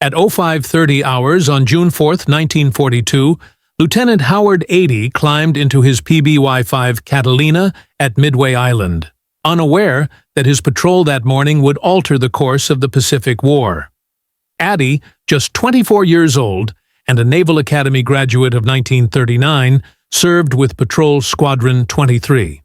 At 0530 hours on June 4, 1942, Lieutenant Howard Adie climbed into his PBY Catalina at Midway Island, unaware that his patrol that morning would alter the course of the Pacific War. Adie, just 24 years old and a Naval Academy graduate of 1939, served with Patrol Squadron 23.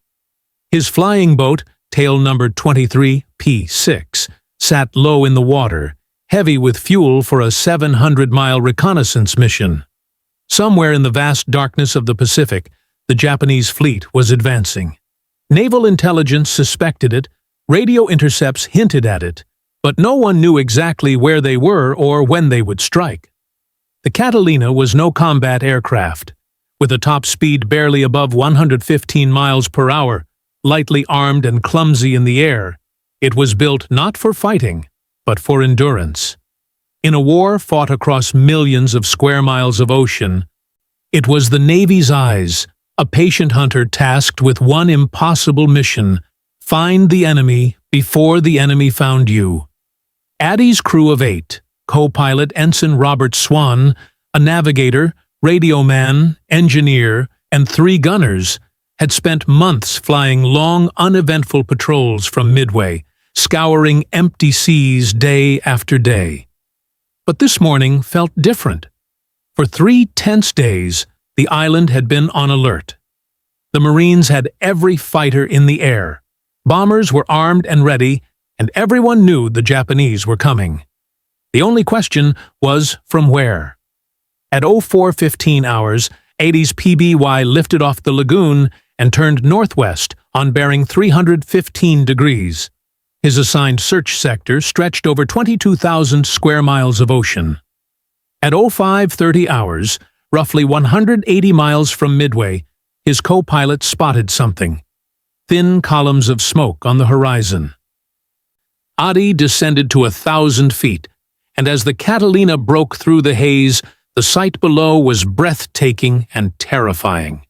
His flying boat, tail numbered 23P6, sat low in the water, heavy with fuel for a 700-mile reconnaissance mission. Somewhere in the vast darkness of the Pacific, the Japanese fleet was advancing. Naval intelligence suspected it, radio intercepts hinted at it, but no one knew exactly where they were or when they would strike. The Catalina was no combat aircraft. With a top speed barely above 115 miles per hour, lightly armed and clumsy in the air, it was built not for fighting, but for endurance. In a war fought across millions of square miles of ocean, it was the Navy's eyes, a patient hunter tasked with one impossible mission: find the enemy before the enemy found you. Adie's crew of 8, co-pilot Ensign Robert Swan, a navigator, radio man, engineer, and 3 gunners, had spent months flying long, uneventful patrols from Midway, scouring empty seas day after day. But this morning felt different. For 3 tense days, the island had been on alert. The Marines had every fighter in the air. Bombers were armed and ready, and everyone knew the Japanese were coming. The only question was from where. At 0415 hours, Adie's PBY lifted off the lagoon and turned northwest on bearing 315 degrees. His assigned search sector stretched over 22,000 square miles of ocean. At 0530 hours, roughly 180 miles from Midway, his co-pilot spotted something: thin columns of smoke on the horizon. Adie descended to 1,000 feet, and as the Catalina broke through the haze, the sight below was breathtaking and terrifying.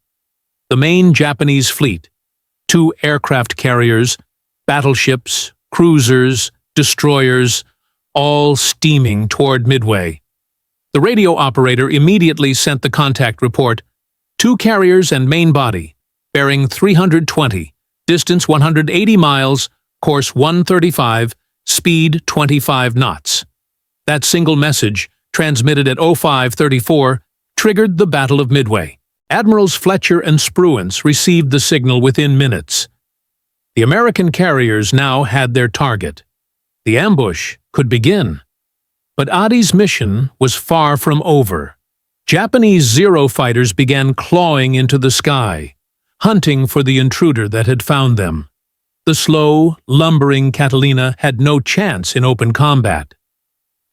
The main Japanese fleet, 2 aircraft carriers, battleships, cruisers, destroyers, all steaming toward Midway. The radio operator immediately sent the contact report: 2 carriers and main body, bearing 320, distance 180 miles, course 135, speed 25 knots. That single message, transmitted at 0534, triggered the Battle of Midway. Admirals Fletcher and Spruance received the signal within minutes. The American carriers now had their target. The ambush could begin. But Adie's mission was far from over. Japanese Zero fighters began clawing into the sky, hunting for the intruder that had found them. The slow, lumbering Catalina had no chance in open combat.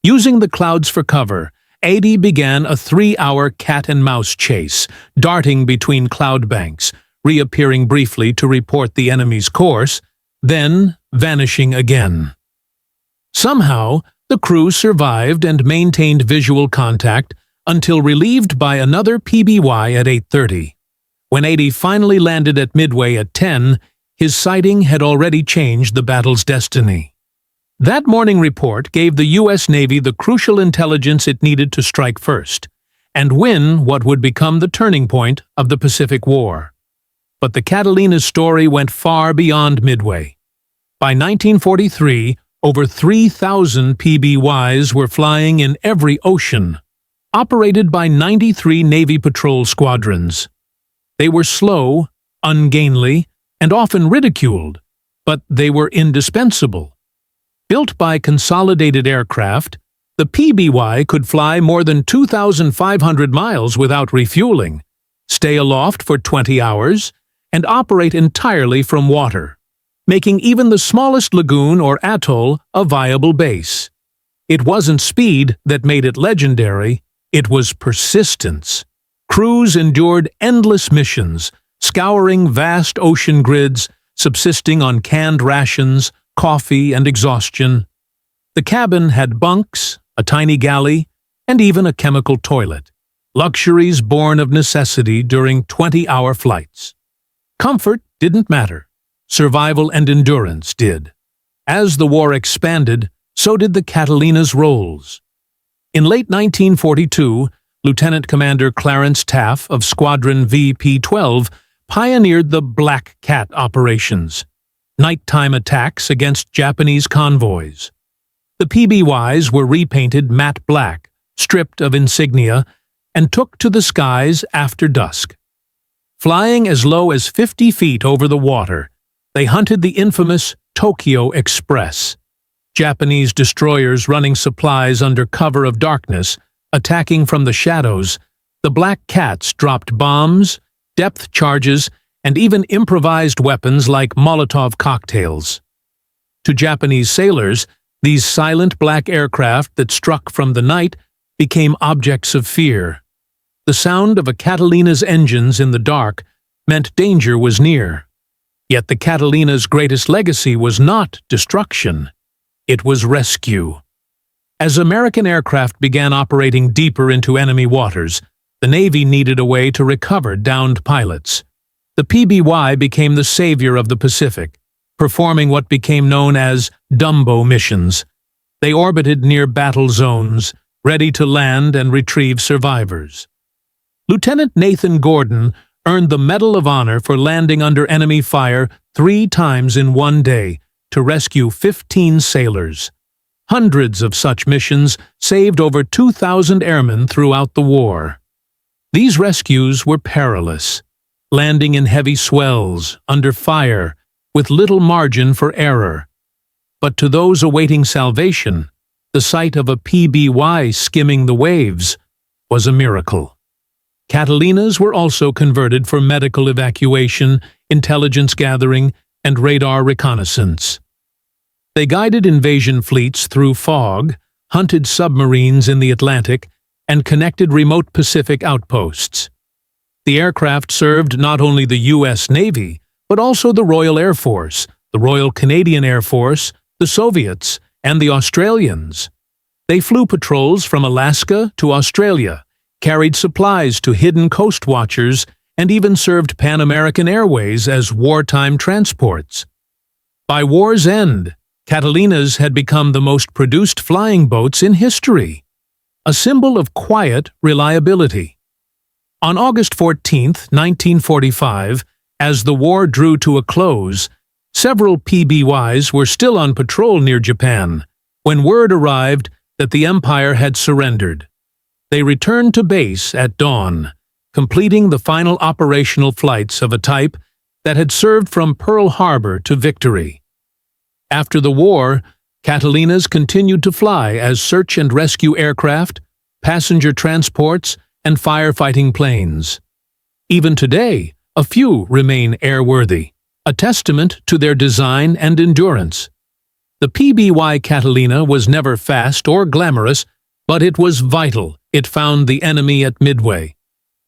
Using the clouds for cover, Adie began a 3-hour cat-and-mouse chase, darting between cloud banks, reappearing briefly to report the enemy's course, then vanishing again. Somehow, the crew survived and maintained visual contact until relieved by another PBY at 8:30. When Adie finally landed at Midway at 10, his sighting had already changed the battle's destiny. That morning report gave the U.S. Navy the crucial intelligence it needed to strike first, and win what would become the turning point of the Pacific War. But the Catalina's story went far beyond Midway. By 1943, over 3,000 PBYs were flying in every ocean, operated by 93 Navy patrol squadrons. They were slow, ungainly, and often ridiculed, but they were indispensable. Built by Consolidated Aircraft, the PBY could fly more than 2,500 miles without refueling, stay aloft for 20 hours, and operate entirely from water, making even the smallest lagoon or atoll a viable base. It wasn't speed that made it legendary, it was persistence. Crews endured endless missions, scouring vast ocean grids, subsisting on canned rations, coffee, and exhaustion. The cabin had bunks, a tiny galley, and even a chemical toilet, luxuries born of necessity during 20-hour flights. Comfort didn't matter. Survival and endurance did. As the war expanded, so did the Catalina's roles. In late 1942, Lieutenant Commander Clarence Taff of Squadron VP-12 pioneered the Black Cat operations, nighttime attacks against Japanese convoys. The PBYs were repainted matte black, stripped of insignia, and took to the skies after dusk. Flying as low as 50 feet over the water, they hunted the infamous Tokyo Express, Japanese destroyers running supplies under cover of darkness. Attacking from the shadows, the Black Cats dropped bombs, depth charges, and even improvised weapons like Molotov cocktails. To Japanese sailors, these silent black aircraft that struck from the night became objects of fear. The sound of a Catalina's engines in the dark meant danger was near. Yet the Catalina's greatest legacy was not destruction. It was rescue. As American aircraft began operating deeper into enemy waters, the Navy needed a way to recover downed pilots. The PBY became the savior of the Pacific, performing what became known as Dumbo missions. They orbited near battle zones, ready to land and retrieve survivors. Lieutenant Nathan Gordon earned the Medal of Honor for landing under enemy fire 3 times in one day to rescue 15 sailors. Hundreds of such missions saved over 2,000 airmen throughout the war. These rescues were perilous, landing in heavy swells, under fire, with little margin for error. But to those awaiting salvation, the sight of a PBY skimming the waves was a miracle. Catalinas were also converted for medical evacuation, intelligence gathering, and radar reconnaissance. They guided invasion fleets through fog, hunted submarines in the Atlantic, and connected remote Pacific outposts. The aircraft served not only the U.S. Navy, but also the Royal Air Force, the Royal Canadian Air Force, the Soviets, and the Australians. They flew patrols from Alaska to Australia, carried supplies to hidden coast watchers, and even served Pan American Airways as wartime transports. By war's end, Catalinas had become the most produced flying boats in history, a symbol of quiet reliability. On August 14, 1945, as the war drew to a close, several PBYs were still on patrol near Japan when word arrived that the Empire had surrendered. They returned to base at dawn, completing the final operational flights of a type that had served from Pearl Harbor to victory. After the war, Catalinas continued to fly as search and rescue aircraft, passenger transports, and firefighting planes. Even today, a few remain airworthy, a testament to their design and endurance. The PBY Catalina was never fast or glamorous, but it was vital. It found the enemy at Midway,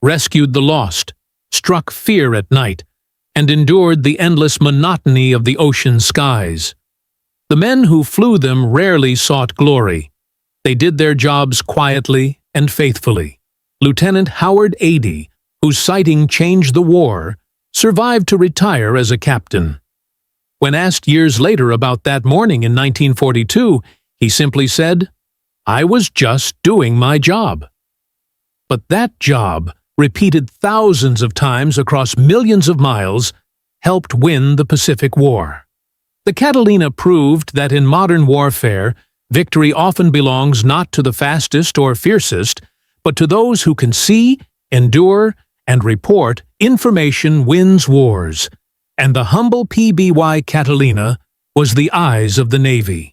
rescued the lost, struck fear at night, and endured the endless monotony of the ocean skies. The men who flew them rarely sought glory. They did their jobs quietly and faithfully. Lieutenant Howard Adey, whose sighting changed the war, survived to retire as a captain. When asked years later about that morning in 1942, he simply said, "I was just doing my job." But that job, repeated thousands of times across millions of miles, helped win the Pacific War. The Catalina proved that in modern warfare, victory often belongs not to the fastest or fiercest, but to those who can see, endure, and report. Information wins wars, and the humble PBY Catalina was the eyes of the Navy.